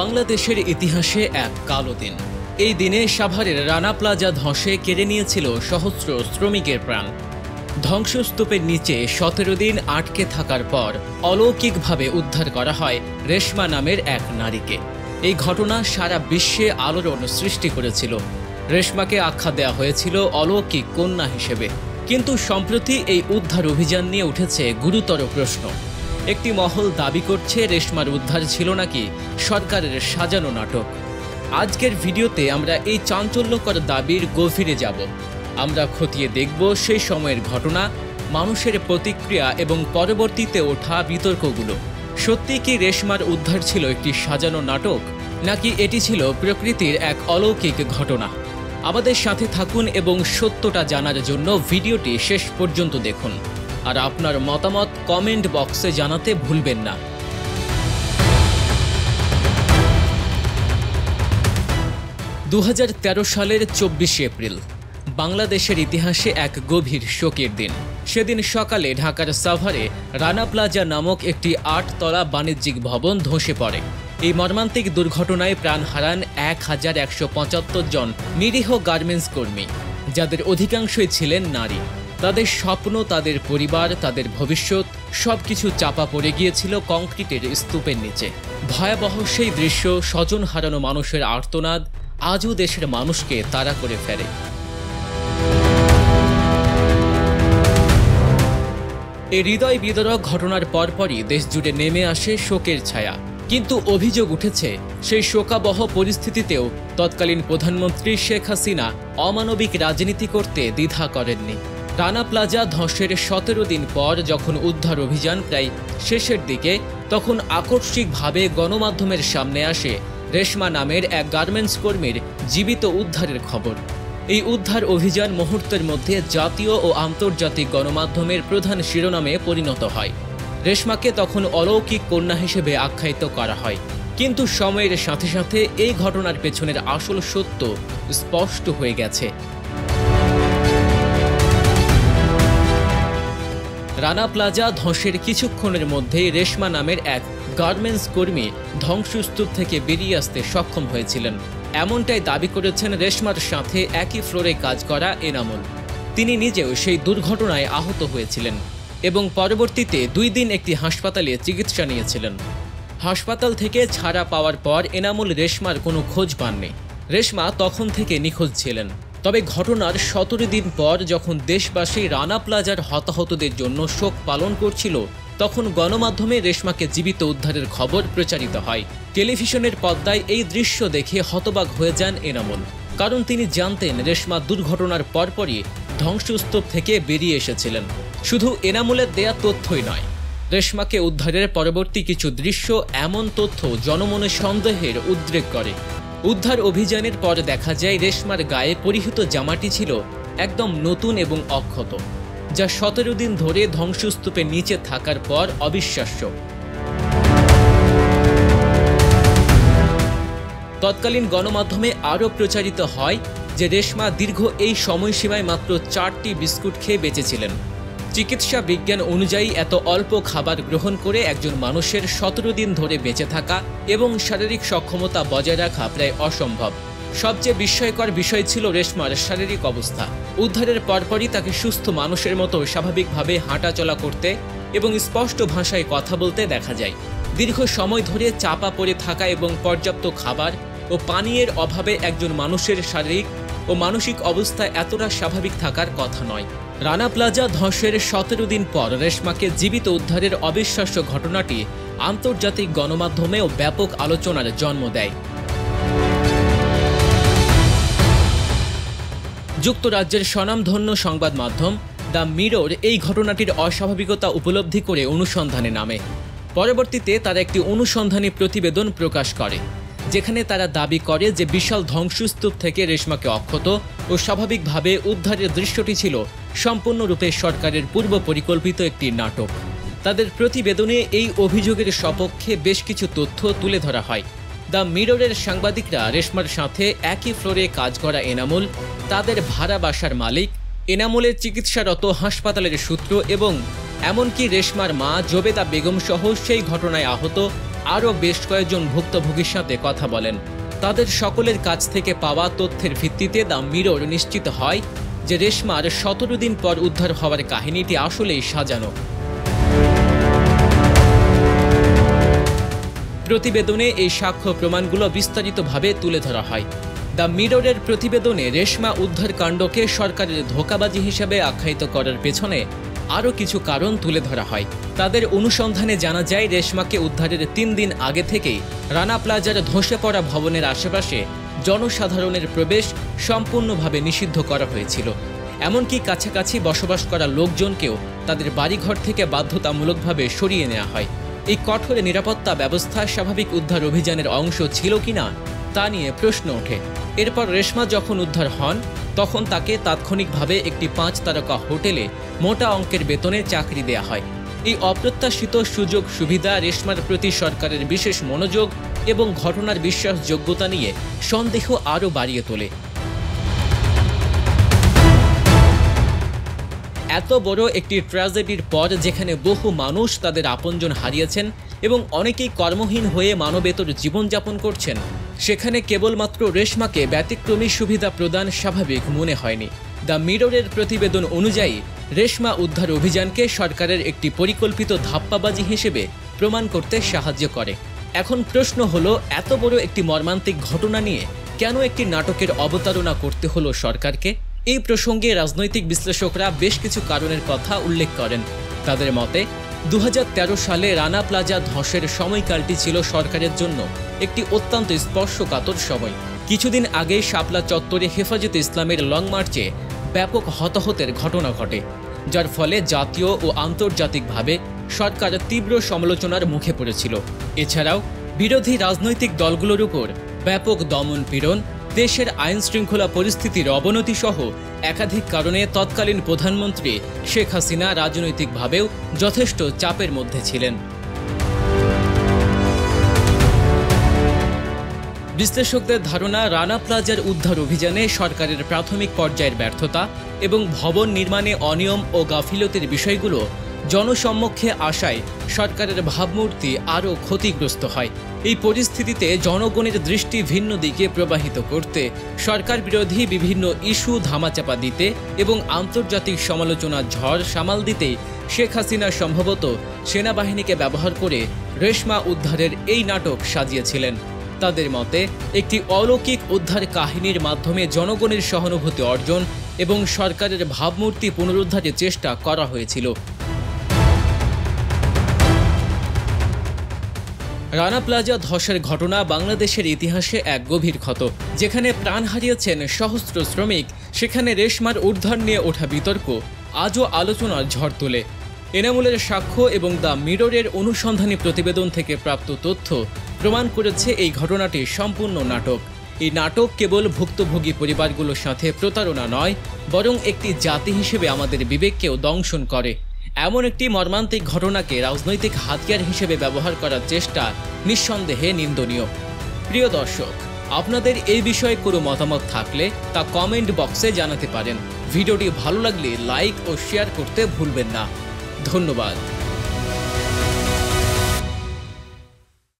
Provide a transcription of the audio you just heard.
বাংলাদেশের ইতিহাসে এক কালো দিন। এই দিনে সাভারের রানা প্লাজা ধসে কেড়ে নিয়েছিল সহস্র শ্রমিকের প্রাণ। ধ্বংসস্তূপের নিচে ১৭ দিন আটকে থাকার পর অলৌকিকভাবে উদ্ধার করা হয় রেশমা নামের এক নারীকে। এই ঘটনা সারা বিশ্বে আলোড়ন সৃষ্টি করেছিল। রেশমাকে আখ্যা দেওয়া হয়েছিল অলৌকিক কন্যা হিসেবে। কিন্তু সম্প্রতি এই উদ্ধার অভিযান নিয়ে উঠেছে গুরুতর প্রশ্ন। একটি মহল দাবি করছে রেশমার উদ্ধার ছিল নাকি সরকারের সাজানো নাটক। আজকের ভিডিওতে আমরা এই চাঞ্চল্যকর দাবির গভীরে যাব। আমরা খতিয়ে দেখব সেই সময়ের ঘটনা, মানুষের প্রতিক্রিয়া এবং পরবর্তীতে ওঠা বিতর্কগুলো। সত্যি কি রেশমার উদ্ধার ছিল একটি সাজানো নাটক, নাকি এটি ছিল প্রকৃতির এক অলৌকিক ঘটনা? আমাদের সাথে থাকুন এবং সত্যটা জানার জন্য ভিডিওটি শেষ পর্যন্ত দেখুন। আর আপনার মতামত কমেন্ট বক্সে জানাতে ভুলবেন না। ২০১৩ সালের ২৪শে এপ্রিল বাংলাদেশের ইতিহাসে এক গভীর শোকের দিন। সেদিন সকালে ঢাকার সাভারে রানা প্লাজা নামক একটি ৮ তলা বাণিজ্যিক ভবন ধসে পড়ে। এই মর্মান্তিক দুর্ঘটনায় প্রাণ হারান ১,১৭৫ জন নিরীহ গার্মেন্টস কর্মী, যাদের অধিকাংশই ছিলেন নারী। তাদের স্বপ্ন, তাদের পরিবার, তাদের ভবিষ্যৎ সবকিছু চাপা পড়ে গিয়েছিল কংক্রিটের স্তূপের নিচে। ভয়াবহ সেই দৃশ্য, স্বজন হারানো মানুষের আর্তনাদ আজও দেশের মানুষকে তাড়া করে ফেলে। এই হৃদয় বিদারক ঘটনার পরপরই দেশ জুড়ে নেমে আসে শোকের ছায়া। কিন্তু অভিযোগ উঠেছে, সেই শোকাবহ পরিস্থিতিতেও তৎকালীন প্রধানমন্ত্রী শেখ হাসিনা অমানবিক রাজনীতি করতে দ্বিধা করেননি। রানা প্লাজা ধসের ১৭ দিন পর যখন উদ্ধার অভিযান প্রায় শেষের দিকে, তখন আকস্মিকভাবে গণমাধ্যমের সামনে আসে রেশমা নামের এক গার্মেন্টস কর্মীর জীবিত উদ্ধারের খবর। এই উদ্ধার অভিযান মুহূর্তের মধ্যে জাতীয় ও আন্তর্জাতিক গণমাধ্যমের প্রধান শিরোনামে পরিণত হয়। রেশমাকে তখন অলৌকিক কন্যা হিসেবে আখ্যায়িত করা হয়। কিন্তু সময়ের সাথে সাথে এই ঘটনার পেছনের আসল সত্য স্পষ্ট হয়ে গেছে। রানা প্লাজা ধসের কিছুক্ষণের মধ্যেই রেশমা নামের এক গার্মেন্টস কর্মী ধ্বংসস্তূপ থেকে বেরিয়ে আসতে সক্ষম হয়েছিলেন। এমনটাই দাবি করেছেন রেশমার সাথে একই ফ্লোরে কাজ করা এনামুল। তিনি নিজেও সেই দুর্ঘটনায় আহত হয়েছিলেন এবং পরবর্তীতে ২ দিন একটি হাসপাতালে চিকিৎসা নিয়েছিলেন। হাসপাতাল থেকে ছাড়া পাওয়ার পর এনামুল রেশমার কোনো খোঁজ পাননি। রেশমা তখন থেকে নিখোঁজ ছিলেন। তবে ঘটনার ১৭ দিন পর যখন দেশবাসী রানা প্লাজার হতাহতদের জন্য শোক পালন করছিল, তখন গণমাধ্যমে রেশমাকে জীবিত উদ্ধারের খবর প্রচারিত হয়। টেলিভিশনের পর্দায় এই দৃশ্য দেখে হতবাক হয়ে যান এনামুল, কারণ তিনি জানতেন রেশমা দুর্ঘটনার পরপরই ধ্বংসস্তূপ থেকে বেরিয়ে এসেছিলেন। শুধু এনামুলের দেয়া তথ্যই নয়, রেশমাকে উদ্ধারের পরবর্তী কিছু দৃশ্য এমন তথ্য জনমনে সন্দেহের উদ্রেক করে। উদ্ধার অভিযানের পর দেখা যায় রেশমার গায়ে পরিহিত জামাটি ছিল একদম নতুন এবং অক্ষত, যা ১৭ দিন ধরে ধ্বংসস্তূপের নিচে থাকার পর অবিশ্বাস্য। তৎকালীন গণমাধ্যমে আরও প্রচারিত হয় যে রেশমা দীর্ঘ এই সময়সীমায় মাত্র ৪টি বিস্কুট খেয়ে বেঁচেছিলেন। চিকিৎসা বিজ্ঞান অনুযায়ী এত অল্প খাবার গ্রহণ করে একজন মানুষের ১৭ দিন ধরে বেঁচে থাকা এবং শারীরিক সক্ষমতা বজায় রাখা প্রায় অসম্ভব। সবচেয়ে বিস্ময়কর বিষয় ছিল রেশমার শারীরিক অবস্থা। উদ্ধারের পরপরই তাকে সুস্থ মানুষের মতো স্বাভাবিকভাবে হাঁটাচলা করতে এবং স্পষ্ট ভাষায় কথা বলতে দেখা যায়। দীর্ঘ সময় ধরে চাপা পড়ে থাকা এবং পর্যাপ্ত খাবার ও পানীয়ের অভাবে একজন মানুষের শারীরিক ও মানসিক অবস্থা এতটা স্বাভাবিক থাকার কথা নয়। রানা প্লাজা ধসের ১৭ দিন পর রেশমাকে জীবিত উদ্ধারের অবিশ্বাস্য ঘটনাটি আন্তর্জাতিক গণমাধ্যমেও ব্যাপক আলোচনার জন্ম দেয়। যুক্তরাজ্যের স্বনামধন্য সংবাদ মাধ্যম দ্য মিরর এই ঘটনাটির অস্বাভাবিকতা উপলব্ধি করে অনুসন্ধানে নামে। পরবর্তীতে তারা একটি অনুসন্ধানী প্রতিবেদন প্রকাশ করে, যেখানে তারা দাবি করে যে বিশাল ধ্বংসস্তূপ থেকে রেশমাকে অক্ষত ও স্বাভাবিকভাবে উদ্ধারের দৃশ্যটি ছিল সম্পূর্ণরূপে সরকারের পূর্ব পরিকল্পিত একটি নাটক। তাদের প্রতিবেদনে এই অভিযোগের সপক্ষে বেশ কিছু তথ্য তুলে ধরা হয়। দ্য মিররের সাংবাদিকরা রেশমার সাথে একই ফ্লোরে কাজ করা এনামুল, তাদের ভাড়া বাসার মালিক, এনামুলের চিকিৎসারত হাসপাতালের সূত্র এবং এমনকি রেশমার মা জোবেদা বেগম সহ সেই ঘটনায় আহত আরও বেশ কয়েকজন ভুক্তভোগীর সাথে কথা বলেন। তাদের সকলের কাছ থেকে পাওয়া তথ্যের ভিত্তিতে দ্য মিরর নিশ্চিত হয় যে রেশমার 17 দিন পর উদ্ধার হওয়ার কাহিনীটি আসলেই সাজানো। প্রতিবেদনে এই সাক্ষ্য প্রমাণগুলো বিস্তারিতভাবে তুলে ধরা হয়। দ্য মিররের প্রতিবেদনে রেশমা উদ্ধার কাণ্ডকে সরকারের ধোঁকাবাজি হিসেবে আখ্যায়িত করার পেছনে আরও কিছু কারণ তুলে ধরা হয়। তাদের অনুসন্ধানে জানা যায় রেশমাকে উদ্ধারের 3 দিন আগে থেকেই রানা প্লাজার ধসে পড়া ভবনের আশেপাশে জনসাধারণের প্রবেশ সম্পূর্ণভাবে নিষিদ্ধ করা হয়েছিল। এমনকি কাছাকাছি বসবাস করা লোকজনকেও তাদের বাড়িঘর থেকে বাধ্যতামূলকভাবে সরিয়ে নেওয়া হয়। এই কঠোর নিরাপত্তা ব্যবস্থা স্বাভাবিক উদ্ধার অভিযানের অংশ ছিল কিনা তা নিয়ে প্রশ্ন ওঠে। এরপর রেশমা যখন উদ্ধার হন তখন তাকে তাৎক্ষণিকভাবে একটি 5 তারকা হোটেলে মোটা অঙ্কের বেতনে চাকরি দেয়া হয়। এই অপ্রত্যাশিত সুযোগ সুবিধা রেশমার প্রতি সরকারের বিশেষ মনোযোগ এবং ঘটনার বিশ্বাসযোগ্যতা নিয়ে সন্দেহ আরও বাড়িয়ে তোলে। এত বড় একটি ট্র্যাজেডির পর যেখানে বহু মানুষ তাদের আপনজন হারিয়েছেন এবং অনেকেই কর্মহীন হয়ে মানবেতর জীবনযাপন করছেন, সেখানে কেবলমাত্র রেশমাকে ব্যতিক্রমী সুবিধা প্রদান স্বাভাবিক মনে হয়নি। দ্য মিররের প্রতিবেদন অনুযায়ী রেশমা উদ্ধার অভিযানকে সরকারের একটি পরিকল্পিত ধাপ্পাবাজি হিসেবে প্রমাণ করতে সাহায্য করে। এখন প্রশ্ন হলো, এত বড় একটি মর্মান্তিক ঘটনা নিয়ে কেন একটি নাটকের অবতারণা করতে হলো সরকারকে? এই প্রসঙ্গে রাজনৈতিক বিশ্লেষকরা বেশ কিছু কারণের কথা উল্লেখ করেন। তাদের মতে 2013 সালে রানা প্লাজা ধসের সময়কালটি ছিল সরকারের জন্য একটি অত্যন্ত স্পর্শকাতর সময়। কিছুদিন আগে শাপলা চত্বরে হেফাজতে ইসলামের লং মার্চে ব্যাপক হতাহতের ঘটনা ঘটে, যার ফলে জাতীয় ও আন্তর্জাতিকভাবে সরকার তীব্র সমালোচনার মুখে পড়েছিল। এছাড়াও বিরোধী রাজনৈতিক দলগুলোর উপর ব্যাপক দমন-পীড়ন, দেশের আইন শৃঙ্খলা পরিস্থিতির অবনতি সহ একাধিক কারণে তৎকালীন প্রধানমন্ত্রী শেখ হাসিনা রাজনৈতিকভাবেও যথেষ্ট চাপের মধ্যে ছিলেন। বিশ্লেষকদের ধারণা, রানা প্লাজার উদ্ধার অভিযানে সরকারের প্রাথমিক পর্যায়ের ব্যর্থতা এবং ভবন নির্মাণে অনিয়ম ও গাফিলতির বিষয়গুলো জনসম্মুখে আসায় সরকারের ভাবমূর্তি আরও ক্ষতিগ্রস্ত হয়। এই পরিস্থিতিতে জনগণের দৃষ্টি ভিন্ন দিকে প্রবাহিত করতে, সরকার বিরোধী বিভিন্ন ইস্যু ধামাচাপা দিতে এবং আন্তর্জাতিক সমালোচনার ঝড় সামাল দিতে শেখ হাসিনা সম্ভবত সেনাবাহিনীকে ব্যবহার করে রেশমা উদ্ধারের এই নাটক সাজিয়েছিলেন। তাদের মতে, একটি অলৌকিক উদ্ধার কাহিনীর মাধ্যমে জনগণের সহানুভূতি অর্জন এবং সরকারের ভাবমূর্তি পুনরুদ্ধারের চেষ্টা করা হয়েছিল। রানা প্লাজা ধসের ঘটনা বাংলাদেশের ইতিহাসে এক গভীর ক্ষত। যেখানে প্রাণ হারিয়েছেন সহস্র শ্রমিক, সেখানে রেশমার উদ্ধার নিয়ে ওঠা বিতর্ক আজও আলোচনার ঝড় তোলে। এনামুলের সাক্ষ্য এবং দ্য মিররের অনুসন্ধানী প্রতিবেদন থেকে প্রাপ্ত তথ্য প্রমাণ করেছে এই ঘটনাটি সম্পূর্ণ নাটক। এই নাটক কেবল ভুক্তভোগী পরিবারগুলোর সাথে প্রতারণা নয়, বরং একটি জাতি হিসেবে আমাদের বিবেককেও দংশন করে। এমন একটি মর্মান্তিক ঘটনাকে রাজনৈতিক হাতিয়ার হিসেবে ব্যবহার করার চেষ্টা নিঃসন্দেহে নিন্দনীয়। প্রিয় দর্শক, আপনাদের এই বিষয়ে কোনো মতামত থাকলে তা কমেন্ট বক্সে জানাতে পারেন। ভিডিওটি ভালো লাগলে লাইক ও শেয়ার করতে ভুলবেন না। ধন্যবাদ।